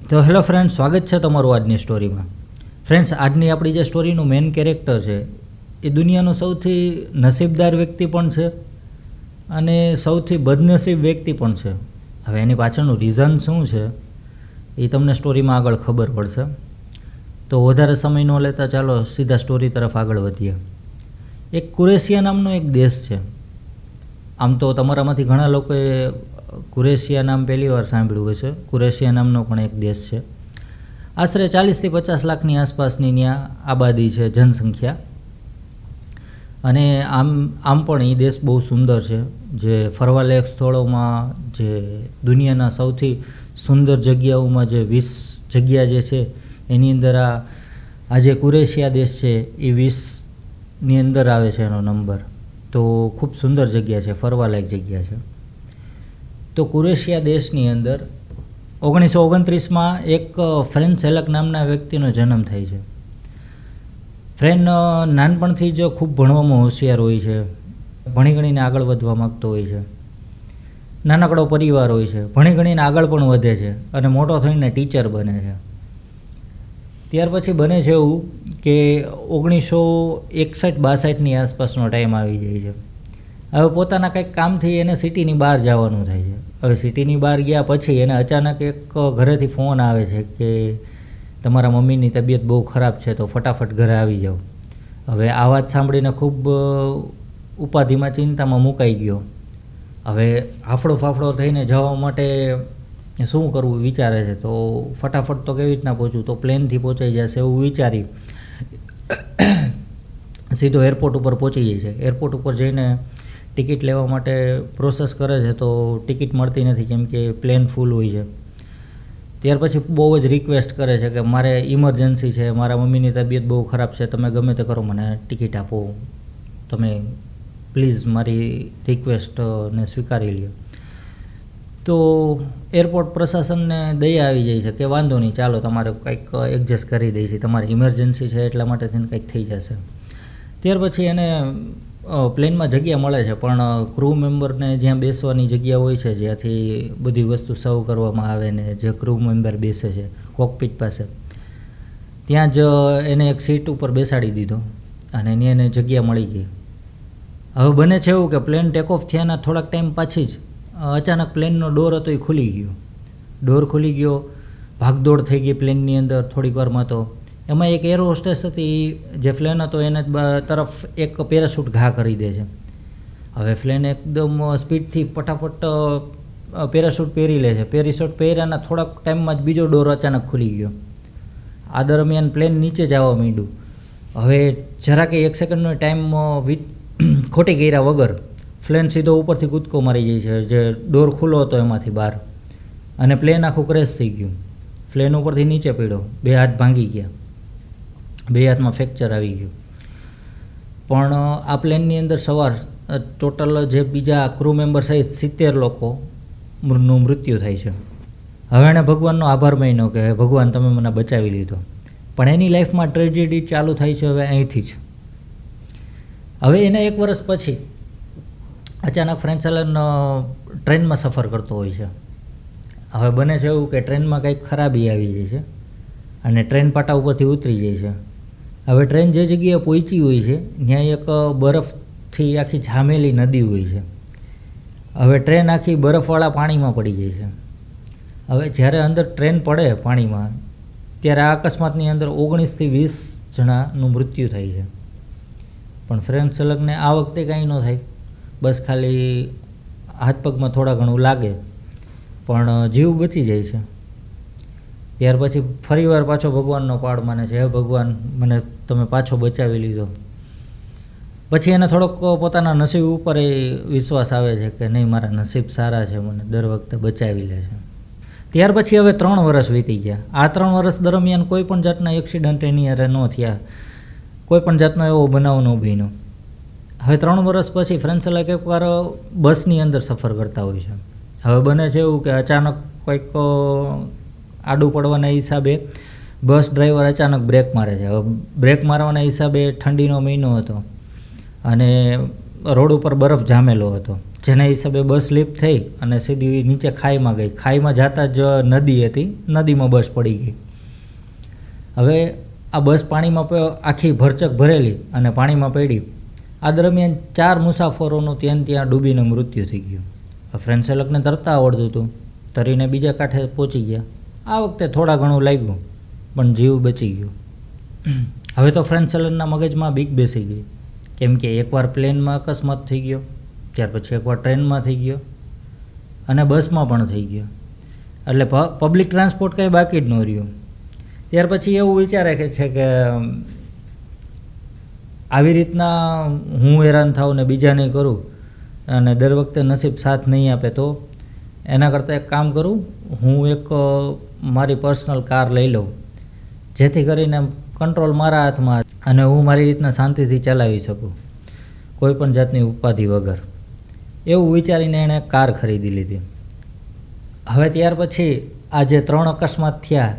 તો hello friends, સ્વાગત છે તમારું આજની સ્ટોરીમાં. ફ્રેન્ડ્સ, આજની આપણી જે સ્ટોરીનું મેઇન કેરેક્ટર છે એ દુનિયાનો સૌથી નસીબદાર વ્યક્તિ પણ છે અને સૌથી બદનસીબ વ્યક્તિ પણ છે. હવે એની પાછળનું રીઝન શું છે એ તમને સ્ટોરીમાં આગળ ખબર પડશે. તો વધારે સમય ન લેતા ચાલો સીધા સ્ટોરી તરફ આગળ વધીએ. એક કુરેશિયા નામનો એક દેશ છે. આમ તો તમારામાંથી ઘણા લોકોએ કુરેશિયા નામ પહેલી વાર સાંભળ્યું હશે. કુરેશિયા નામનો પણ એક દેશ છે. આશરે 40થી 50 લાખની આસપાસની ત્યાં આબાદી છે, જનસંખ્યા. અને આમ પણ એ દેશ બહુ સુંદર છે. જે ફરવાલાયક સ્થળોમાં, જે દુનિયાના સૌથી સુંદર જગ્યાઓમાં જે 20 જગ્યા જે છે એની અંદર આ જે કુરેશિયા દેશ છે એ 20ની અંદર આવે છે એનો નંબર. તો ખૂબ સુંદર જગ્યા છે, ફરવાલાયક જગ્યા છે. તો કુરેશિયા દેશની અંદર 1929માં એક ફ્રેન્ચ સેલક નામના વ્યક્તિનો જન્મ થાય છે. ફ્રેન્ડ નાનપણથી જ ખૂબ ભણવામાં હોશિયાર હોય છે, ભણી ગણીને આગળ વધવા માગતો હોય છે. નાનકડો પરિવાર હોય છે, ભણી ગણીને આગળ પણ વધે છે અને મોટો થઈને ટીચર બને છે. ત્યાર પછી બને છે એવું કે 1961-62ની આસપાસનો ટાઈમ આવી જાય છે. હવે પોતાના કંઈક કામથી એને સિટીની બહાર જવાનું થાય છે. હવે સિટીની બહાર ગયા પછી એને અચાનક એક ઘરેથી ફોન આવે છે કે તમારા મમ્મીની તબિયત બહુ ખરાબ છે, તો ફટાફટ ઘરે આવી જાઓ. હવે આ વાત સાંભળીને ખૂબ ઉપાધિમાં, ચિંતામાં મુકાઈ ગયો. હવે હાફળો ફાફડો થઈને જવા માટે શું કરવું વિચારે છે. તો ફટાફટ તો કેવી રીતના પહોંચવું, તો પ્લેનથી પહોંચાઈ જશે એવું વિચારી સીધો એરપોર્ટ ઉપર પહોંચી જાય છે. એરપોર્ટ ઉપર જઈને ટિકિટ લેવા માટે પ્રોસેસ કરે છે તો ટિકિટ મળતી નથી, કેમ કે પ્લેન ફૂલ હોય છે. ત્યાર પછી બહુ જ રિક્વેસ્ટ કરે છે કે મારે ઇમરજન્સી છે, મારા મમ્મીની તબિયત બહુ ખરાબ છે, તમે ગમે તે કરો મને ટિકિટ આપો, તમે પ્લીઝ મારી રિક્વેસ્ટને સ્વીકારી લ્યો. તો એરપોર્ટ પ્રશાસનને દયા આવી જાય છે કે વાંધો નહીં, ચાલો તમારે કંઈક એડજસ્ટ કરી દઈએ છીએ, તમારી ઇમરજન્સી છે એટલા માટે થઈને કંઈક થઈ જશે. ત્યાર પછી એને પ્લેનમાં જગ્યા મળે છે, પણ ક્રૂ મેમ્બરને જ્યાં બેસવાની જગ્યા હોય છે, જ્યાંથી બધી વસ્તુ સર્વ કરવામાં આવે ને જે ક્રૂ મેમ્બર બેસે છે કોકપીટ પાસે, ત્યાં જ એને એક સીટ ઉપર બેસાડી દીધો અને એની એને જગ્યા મળી ગઈ. હવે બને છે એવું કે પ્લેન ટેક ઓફ થયાના થોડાક ટાઈમ પાછી જ અચાનક પ્લેનનો ડોર હતો એ ખુલી ગયો. ડોર ખુલી ગયો, ભાગદોડ થઈ ગઈ પ્લેનની અંદર થોડીક વારમાં. તો એમાં એક એર હોસ્ટેસ હતી, જે પ્લેન હતો એને તરફ એક પેરાશૂટ ઘા કરી દે છે. હવે પ્લેન એકદમ સ્પીડથી ફટાફટ પેરાશૂટ પહેરી લે છે. પેરાશૂટ પહેર્યાના થોડાક ટાઈમમાં જ બીજો ડોર અચાનક ખુલી ગયો. આ દરમિયાન પ્લેન નીચે જવા માંડ્યું. હવે જરા કે 1 સેકન્ડનો ટાઈમ ખોટી કર્યા વગર પ્લેન સીધો ઉપરથી કૂદકો મારી જાય છે, જે ડોર ખુલ્લો હતો એમાંથી બહાર, અને પ્લેન આખું ક્રેશ થઈ ગયું. પ્લેન ઉપરથી નીચે પડ્યો, 2 હાથ ભાંગી ગયા, 2 હાથમાં ફ્રેક્ચર આવી ગયું. પણ આ પ્લેનની અંદર સવાર ટોટલ જે બીજા ક્રૂ મેમ્બર સહિત 70 લોકોનું મૃત્યુ થાય છે. હવે એણે ભગવાનનો આભાર માન્યો કે ભગવાન તમે મને બચાવી લીધો. પણ એની લાઈફમાં ટ્રેજેડી ચાલુ થાય છે હવે અહીંથી જ. હવે એના 1 વર્ષ પછી અચાનક ફ્રેન્ચ એરલાઇન ટ્રેનમાં સફર કરતો હોય છે. હવે બને છે એવું કે ટ્રેનમાં કંઈક ખરાબી આવી જાય છે અને ટ્રેન પાટા ઉપરથી ઉતરી જાય છે. હવે ટ્રેન જે જગ્યાએ પહોંચી હોય છે ત્યાં એક બરફથી આખી જામેલી નદી હોય છે. હવે ટ્રેન આખી બરફવાળા પાણીમાં પડી જાય છે. હવે જ્યારે અંદર ટ્રેન પડે પાણીમાં, ત્યારે આ અકસ્માતની અંદર 19થી 20 જણાનું મૃત્યુ થાય છે. પણ ફ્રેન્ચ સેલકને આ વખતે કાંઈ ન થાય, બસ ખાલી હાથ પગમાં થોડા ઘણું લાગે, પણ જીવ બચી જાય છે. ત્યાર પછી ફરીવાર પાછો ભગવાનનો પાડ માને છે, હે ભગવાન મને તમે પાછો બચાવી લીધો. પછી એને થોડોક પોતાના નસીબ ઉપર એ વિશ્વાસ આવે છે કે નહીં, મારા નસીબ સારા છે, મને દર વખતે બચાવી લે છે. ત્યાર પછી હવે 3 વર્ષ વીતી ગયા. આ 3 વર્ષ દરમિયાન કોઈ પણ જાતના એક્સિડન્ટ એની હારે ન થયા, કોઈ પણ જાતનો એવો બનાવ ન બન્યો. હવે 3 વર્ષ પછી ફ્રેન્ચ સેલક એકવાર બસની અંદર સફર કરતા હોય છે. હવે બને છે એવું કે અચાનક કોઈક આડું પડવાના હિસાબે બસ ડ્રાઈવર અચાનક બ્રેક મારે છે. હવે બ્રેક મારવાના હિસાબે ઠંડીનો મહિનો હતો અને રોડ ઉપર બરફ જામેલો હતો, જેના હિસાબે બસ સ્લીપ થઈ અને સીધી નીચે ખાઈમાં ગઈ. ખાઈમાં જતાં જ નદી હતી, નદીમાં બસ પડી ગઈ. હવે આ બસ પાણીમાં આખી ભરચક ભરેલી અને પાણીમાં પડી. આ દરમિયાન 4 મુસાફરોનું ત્યાં ડૂબીને મૃત્યુ થઈ ગયું. ફ્રેન્ડ ચાલકને તરતા આવડતું હતું, તરીને બીજા કાંઠે પહોંચી ગયા. આ વખતે થોડા ઘણું લાગ્યું પણ જીવ બચી ગયો. હવે તો ફ્રેન્ડ ચાલકના મગજમાં બીક બેસી ગઈ, કેમ કે એકવાર પ્લેનમાં અકસ્માત થઈ ગયો, ત્યાર પછી એકવાર ટ્રેનમાં થઈ ગયો અને બસમાં પણ થઈ ગયો. એટલે પબ્લિક ટ્રાન્સપોર્ટ કંઈ બાકી જ ન રહ્યું. ત્યાર પછી એવું વિચારે છે કે આવી રીતના હું હેરાન થાઉં ને બીજાને કરું અને દર વખતે નસીબ સાથ નહીં આપે, તો એના કરતાં એક કામ કરું, હું એક મારી પર્સનલ કાર લઈ લઉં, જેથી કરીને કંટ્રોલ મારા હાથમાં અને હું મારી રીતના શાંતિથી ચલાવી શકું, કોઈ પણ જાતની ઉપાધિ વગર. એવું વિચારીને એણે કાર ખરીદી લીધી. હવે ત્યાર પછી આ જે 3 અકસ્માત થયા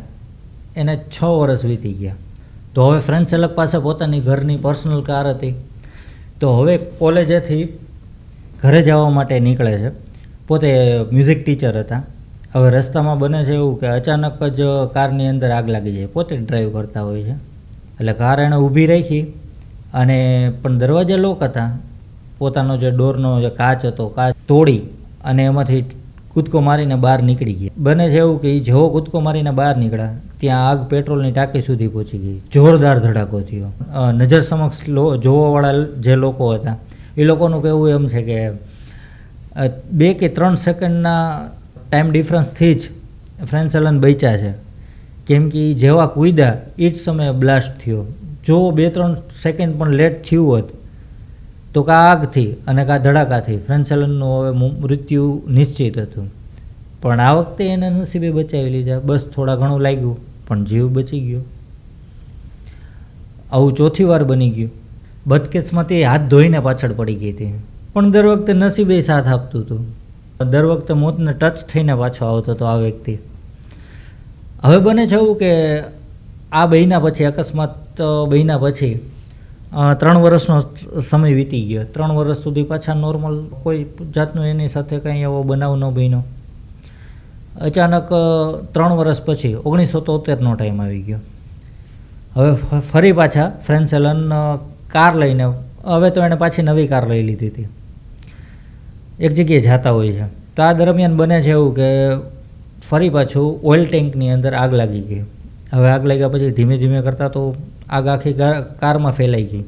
એને 6 વર્ષ વીતી ગયા. તો હવે ફ્રેન્ડ ચાલક પાસે પોતાની ઘરની પર્સનલ કાર હતી. તો હવે કોલેજેથી ઘરે જવા માટે નીકળે છે. પોતે મ્યુઝિક ટીચર હતા. હવે રસ્તામાં બને છે એવું કે અચાનક જ કારની અંદર આગ લાગી જાય. પોતે જ ડ્રાઈવ કરતા હોય છે. એટલે કાર એણે ઊભી રાખી અને પણ દરવાજા લોક હતા. પોતાનો જે ડોરનો જે કાચ હતો, કાચ તોડી અને એમાંથી કૂદકો મારીને બહાર નીકળી ગયા. બને છે એવું કે એ જેવો કૂદકો મારીને બહાર નીકળ્યા ત્યાં આગ પેટ્રોલની ટાંકી સુધી પહોંચી ગઈ. જોરદાર ધડાકો થયો. નજર સમક્ષ જોવાવાળા જે લોકો હતા એ લોકોનું કહેવું એમ છે કે 2 કે 3 સેકન્ડના ટાઈમ ડિફરન્સથી જ ફ્રેન્ડ ચાલક બચ્યા છે, કેમ કે જેવા કૂદ્યા એ જ સમયે બ્લાસ્ટ થયો. જો 2-3 સેકન્ડ પણ લેટ થયું હોત તો કાં આગથી અને કાં ધડાકાથી ફ્રેન્ડ ચાલકનું હવે મૃત્યુ નિશ્ચિત હતું. પણ આ વખતે એને નસીબે બચાવી લીધા. બસ થોડા ઘણું લાગ્યું પણ જીવ બચી ગયો. આવું 4થી વાર બની ગયું. બદકેસમાં તે હાથ ધોઈને પાછળ પડી ગઈ હતી, પણ દર વખતે નસીબે સાથ આપતું હતું. દર વખતે મોતને ટચ થઈને પાછો આવતો હતો આ વ્યક્તિ. હવે બને છે એવું કે આ બન્યા પછી, અકસ્માત બન્યા પછી 3 વર્ષનો સમય વીતી ગયો. 3 વર્ષ સુધી પાછા નોર્મલ કોઈ જાતનું એની સાથે કંઈ એવો બનાવ ન બન્યો. અચાનક 3 વર્ષ પછી 1973નો ટાઈમ આવી ગયો. હવે ફરી પાછા ફ્રેન્ડ ચાલક કાર લઈને, હવે તો એણે પાછી નવી કાર લઈ લીધી હતી, એક જગ્યાએ જતા હોય છે. તો આ દરમિયાન બને છે એવું કે ફરી પાછું ઓઇલ ટેન્કની અંદર આગ લાગી ગઈ. હવે આગ લાગ્યા પછી ધીમે ધીમે કરતાં તો આગ આખી કારમાં ફેલાઈ ગઈ.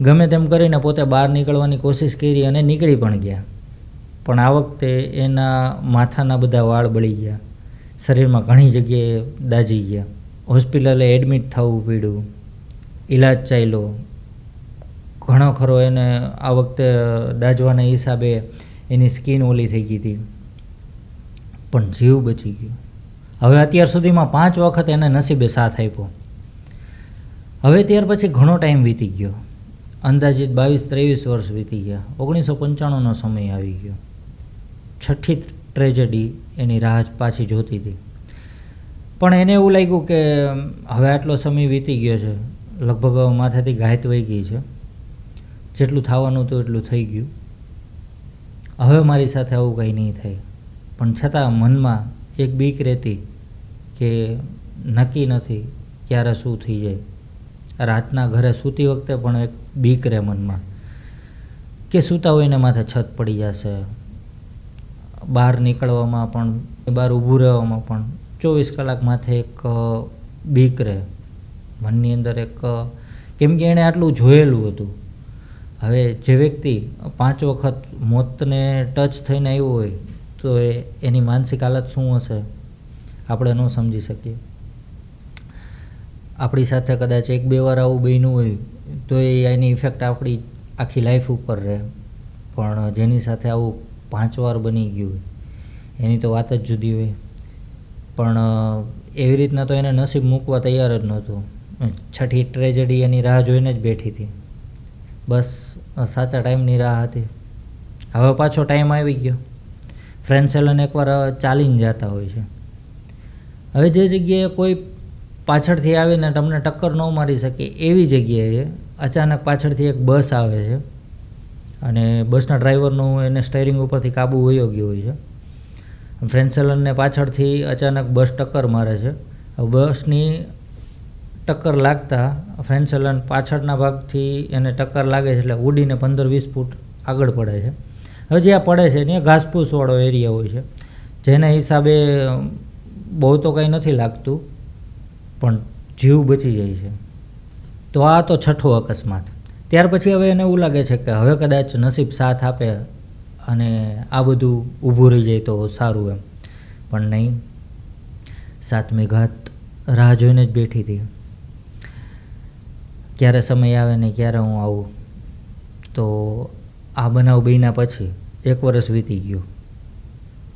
ગમે તેમ કરીને પોતે બહાર નીકળવાની કોશિશ કરી અને નીકળી પણ ગયા. પણ આ વખતે એના માથાના બધા વાળ બળી ગયા, શરીરમાં ઘણી જગ્યાએ દાઝી ગયા. હોસ્પિટલે એડમિટ થવું પડ્યું, ઈલાજ ચાલ્યો ઘણો ખરો. એને આ વખતે દાઝવાના હિસાબે એની સ્કિન ઓલી થઈ ગઈ હતી, પણ જીવ બચી ગયો. હવે અત્યાર સુધીમાં 5 વખત એને નસીબે સાથ આપ્યો. હવે ત્યાર પછી ઘણો ટાઈમ વીતી ગયો, અંદાજિત 22-23 વર્ષ વીતી ગયા. 1995નો સમય આવી ગયો. 6ઠી ટ્રેજેડી એની રાહ પાછી જોતી હતી. પણ એને એવું લાગ્યું કે હવે આટલો સમય વીતી ગયો છે, લગભગ માથાથી ઘાત વહી ગઈ છે, જેટલું થવાનું હતું એટલું થઈ ગયું, હવે મારી સાથે આવું કંઈ નહીં થાય. પણ છતાં મનમાં એક બીક રહેતી કે નક્કી નથી ક્યારે શું થઈ જાય. રાતના ઘરે સૂતી વખતે પણ એક બીક રહે મનમાં કે સૂતા હોય ને માથે છત પડી જશે. બહાર નીકળવામાં પણ, બહાર ઊભું રહેવામાં પણ 24 કલાક માથે એક બીક રહે મનની અંદર એક, કેમ કે એણે આટલું જોયેલું હતું. હવે જે વ્યક્તિ 5 વખત મોતને ટચ થઈને આવ્યો હોય તો એની માનસિક હાલત શું હશે આપણે ન સમજી શકીએ. આપણી સાથે કદાચ 1-2 વાર આવું બન્યું હોય તો એની ઇફેક્ટ આપણી આખી લાઈફ ઉપર રહે, પણ જેની સાથે આવું 5 વાર બની ગયું હોય એની તો વાત જ જુદી હોય. પણ એવી રીતના તો એને નસીબ મૂકવા તૈયાર જ નહોતું. 6ઠી ટ્રેજેડી એની રાહ જોઈને જ બેઠી હતી. બસ સાચા ટાઈમની રાહ હતી. હવે પાછો ટાઈમ આવી ગયો. ફ્રેન્ડ ચાલક એકવાર ચાલીને જતા હોય છે. હવે જે જગ્યાએ કોઈ પાછળથી આવીને તમને ટક્કર ન મારી શકે એવી જગ્યાએ અચાનક પાછળથી એક બસ આવે છે અને બસના ડ્રાઈવરનું એને સ્ટીયરિંગ ઉપરથી કાબુ વયો ગયો હોય છે. ફ્રેન્સેલનને પાછળથી અચાનક બસ ટક્કર મારે છે. બસની ટક્કર લાગતા ફ્રેન્સેલન પાછળના ભાગથી એને ટક્કર લાગે છે એટલે ઉડીને 15-20 ફૂટ આગળ પડે છે. હવે જ્યાં પડે છે ત્યાં ઘાસપૂસવાળો એરિયા હોય છે, જેના હિસાબે બહુ તો કંઈ નથી લાગતું, પણ જીવ બચી જાય છે. તો આ તો છઠ્ઠો અકસ્માત. ત્યાર પછી હવે એને એવું લાગે છે કે હવે કદાચ નસીબ સાથ આપે અને આ બધું ઊભું રહી જાય તો સારું એમ, પણ નહીં. સાતમી ઘાત રાહ જોઈને જ બેઠી હતી, ક્યારે સમય આવે ને ક્યારે હું આવું. તો આ બનાવ બન્યા પછી 1 વર્ષ વીતી ગયું.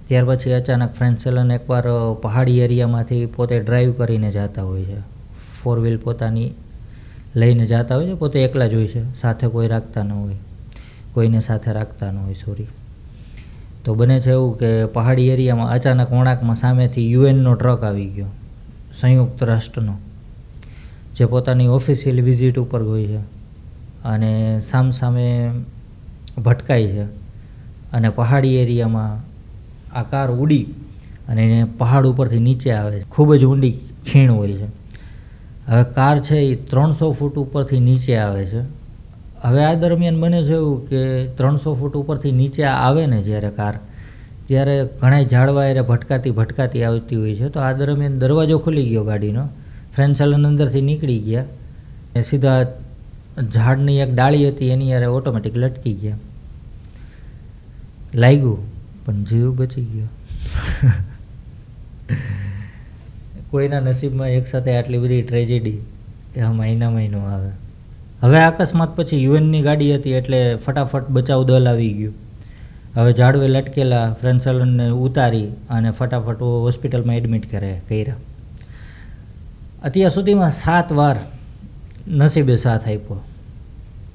ત્યાર પછી અચાનક ફ્રેન્સેલન એકવાર પહાડી એરિયામાંથી પોતે ડ્રાઈવ કરીને જતા હોય છે, 4 વ્હીલ પોતાની લઈને જતા હોય છે, પોતે એકલા જ હોય છે, સાથે કોઈ રાખતા ન હોય, કોઈને સાથે રાખતા ન હોય, સોરી. તો બને છે એવું કે પહાડી એરિયામાં અચાનક વળાંકમાં સામેથી યુએનનો ટ્રક આવી ગયો, સંયુક્ત રાષ્ટ્રનો, જે પોતાની ઓફિશિયલ વિઝિટ ઉપર હોય છે, અને સામસામે ભટકાય છે. અને પહાડી એરિયામાં આ કાર ઉડી અને એને પહાડ ઉપરથી નીચે આવે છે. ખૂબ જ ઊંડી ખીણ હોય છે. હવે કાર છે એ 300 ફૂટ ઉપરથી નીચે આવે છે. હવે આ દરમિયાન બને છે એવું કે 300 ફૂટ ઉપરથી નીચે આવે ને જ્યારે કાર, ત્યારે ઘણા ઝાડવા એને ભટકાતી આવતી હોય છે. તો આ દરમિયાન દરવાજો ખુલી ગયો ગાડીનો, ફ્રેન્સેલન અંદરથી નીકળી ગયા, એ સીધા ઝાડની એક ડાળી હતી એની યારે ઓટોમેટિક લટકી ગયા. લાગ્યું પણ જીવ બચી ગયો. કોઈના નસીબમાં એકસાથે આટલી બધી ટ્રેજેડી એ આ મહિનો આવે. હવે અકસ્માત પછી યુએનની ગાડી હતી એટલે ફટાફટ બચાવ દળ આવી ગયું. હવે ઝાડવે લટકેલા ફ્રેન્સેલનને ઉતારી અને ફટાફટ હોસ્પિટલમાં એડમિટ કર્યા. અત્યાર સુધીમાં 7 વાર નસીબે સાથ આપ્યો.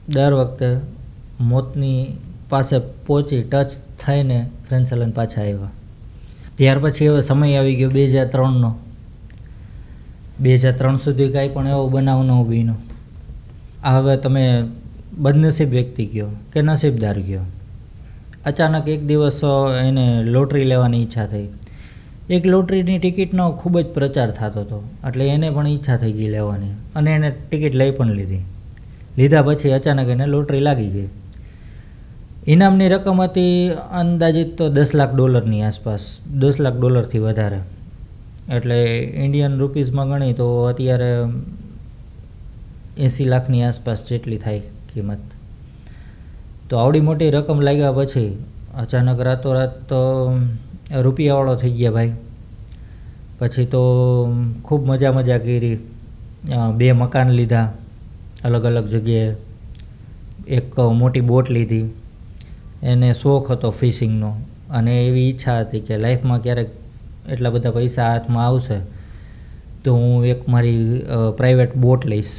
દર વખતે મોતની પાસે પહોંચી ટચ થઈને ફ્રેન્સેલન પાછા આવ્યા. ત્યાર પછી હવે સમય આવી ગયો 2003નો. 2003 સુધી કાંઈ પણ એવો બનાવ ન બન્યો. આ હવે તમે બદનસીબ વ્યક્તિ કહો કે નસીબદાર કહો. અચાનક એક દિવસ એને લોટરી લેવાની ઈચ્છા થઈ. એક લોટરીની ટિકિટનો ખૂબ જ પ્રચાર થતો હતો, એટલે એને પણ ઈચ્છા થઈ ગઈ લેવાની, અને એને ટિકિટ લઈ પણ લીધી. લીધા પછી અચાનક એને લોટરી લાગી ગઈ. ઇનામની રકમ હતી અંદાજિત તો $10 લાખ આસપાસ, $10 લાખથી વધારે, એટલે ઇન્ડિયન રૂપીઝમાં ગણી તો અત્યારે 80 લાખની આસપાસ જેટલી થાય કિંમત. તો આવડી મોટી રકમ લાગ્યા પછી અચાનક રાતોરાત તો રૂપિયાવાળો થઈ ગયા ભાઈ. પછી તો ખૂબ મજા કરી. 2 મકાન લીધા અલગ અલગ જગ્યાએ, એક મોટી બોટ લીધી. એને શોખ હતો ફિશિંગનો, અને એવી ઈચ્છા હતી કે લાઈફમાં ક્યારેક એટલા બધા પૈસા હાથમાં આવશે તો હું એક મારી પ્રાઇવેટ બોટ લઈશ.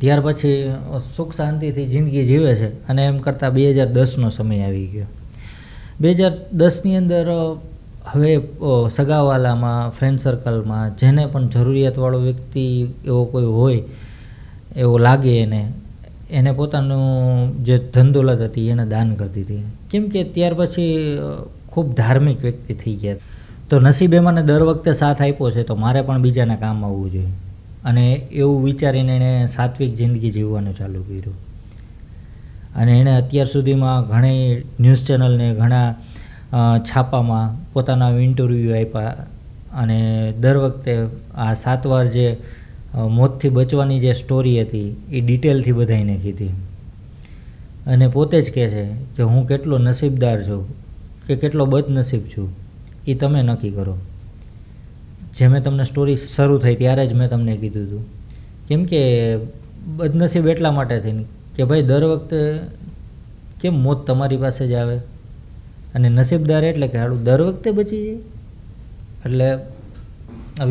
ત્યાર પછી સુખ શાંતિથી જિંદગી જીવે છે. અને એમ કરતાં 2010નો સમય આવી ગયો. 2010ની અંદર હવે સગાવાલામાં, ફ્રેન્ડ સર્કલમાં જેને પણ જરૂરિયાતવાળો વ્યક્તિ એવો કોઈ હોય એવો લાગે એને પોતાનું જે ધન દોલત હતી એને દાન કરી દીધી. કેમ કે ત્યાર પછી ખૂબ ધાર્મિક વ્યક્તિ થઈ ગયા. તો નસીબે મને દર વખતે સાથ આપ્યો છે, તો મારે પણ બીજાના કામ આવવું જોઈએ, અને એવું વિચારીને એણે સાત્વિક જિંદગી જીવવાનું ચાલુ કર્યું. અને એણે અત્યાર સુધીમાં ઘણી ન્યૂઝ ચેનલને, ઘણા છાપામાં પોતાના ઇન્ટરવ્યૂ આપ્યા, અને દર વખતે આ 7 વાર જે મોતથી બચવાની જે સ્ટોરી હતી એ ડિટેલથી બધાઈને કીધી. અને પોતે જ કહે છે કે હું કેટલો નસીબદાર છું કે કેટલો બદનસીબ છું એ તમે નક્કી કરો. જે મેં તમને સ્ટોરી શરૂ થઈ ત્યારે જ મેં તમને કીધું હતું. કેમ કે બદનસીબ એટલા માટે થઈને કે ભાઈ દર વખતે કેમ મોત તમારી પાસે જ આવે, અને નસીબદાર એટલે કે હાડું દર વખતે બચી જાય. એટલે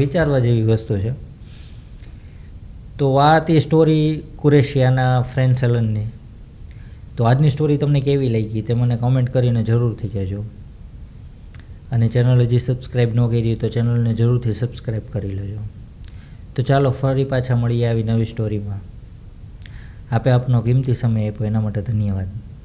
વિચારવા જેવી વસ્તુ છે. તો આ હતી સ્ટોરી કુરેશિયાના ફ્રેન્સેલનની. તો આજની સ્ટોરી તમને કેવી લાગી તે મને કમેન્ટ કરીને જરૂરથી કહેજો. અને ચેનલ હજી સબસ્ક્રાઈબ ન કરી તો ચેનલને જરૂરથી સબસ્ક્રાઈબ કરી લેજો. તો ચાલો ફરી પાછા મળીએ આવી નવી સ્ટોરીમાં. આપે આપનો કિંમતી સમય આપ્યો એના માટે ધન્યવાદ.